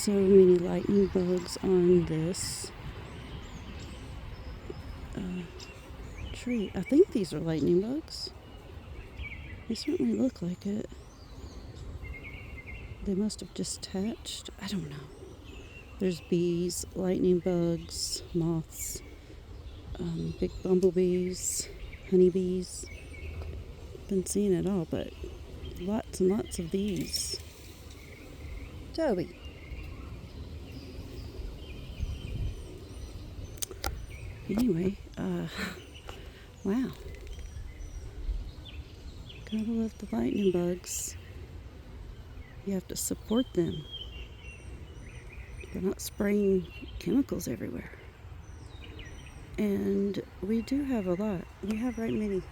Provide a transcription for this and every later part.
so many lightning bugs on this tree. I think these are lightning bugs. They certainly look like it. They must have just hatched. I don't know. There's bees, lightning bugs, moths, big bumblebees, honeybees. Been seeing it all, but lots and lots of these. Toby. Anyway, wow. Gotta love the lightning bugs. You have to support them. They're not spraying chemicals everywhere. And we do have a lot. We have right many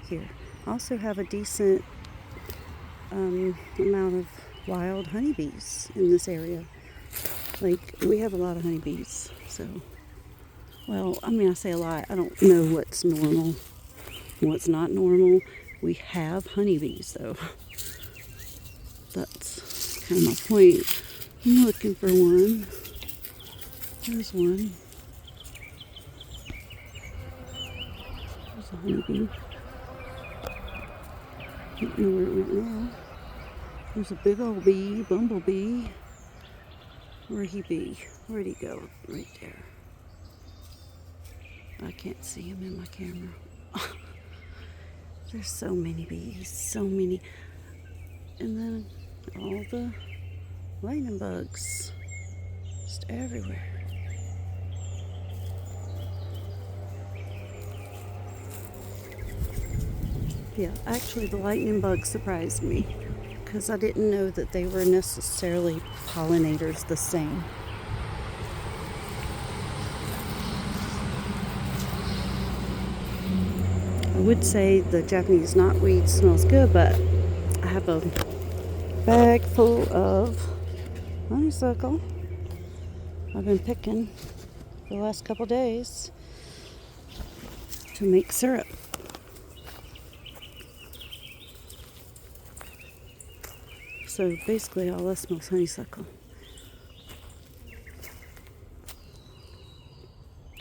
here. Also have a decent amount of wild honeybees in this area. Like, we have a lot of honeybees. So, well, I mean, I say a lot. I don't know what's normal, what's not normal. We have honeybees, though. That's kind of my point. I'm looking for one. There's one. There's a honeybee. Don't know where it went now. There's a big old bee, bumblebee. Where'd he be? Where'd he go? Right there. I can't see him in my camera. There's so many bees, so many. And then all the lightning bugs. Just everywhere. Yeah, actually the lightning bugs surprised me because I didn't know that they were necessarily pollinators the same. I would say the Japanese knotweed smells good, but I have a bag full of honeysuckle I've been picking for the last couple days to make syrup. So basically all I smell is honeysuckle.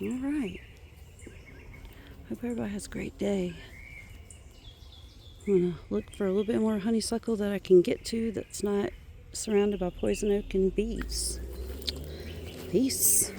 All right. Hope everybody has a great day. I'm going to look for a little bit more honeysuckle that I can get to that's not surrounded by poison oak and bees. Peace.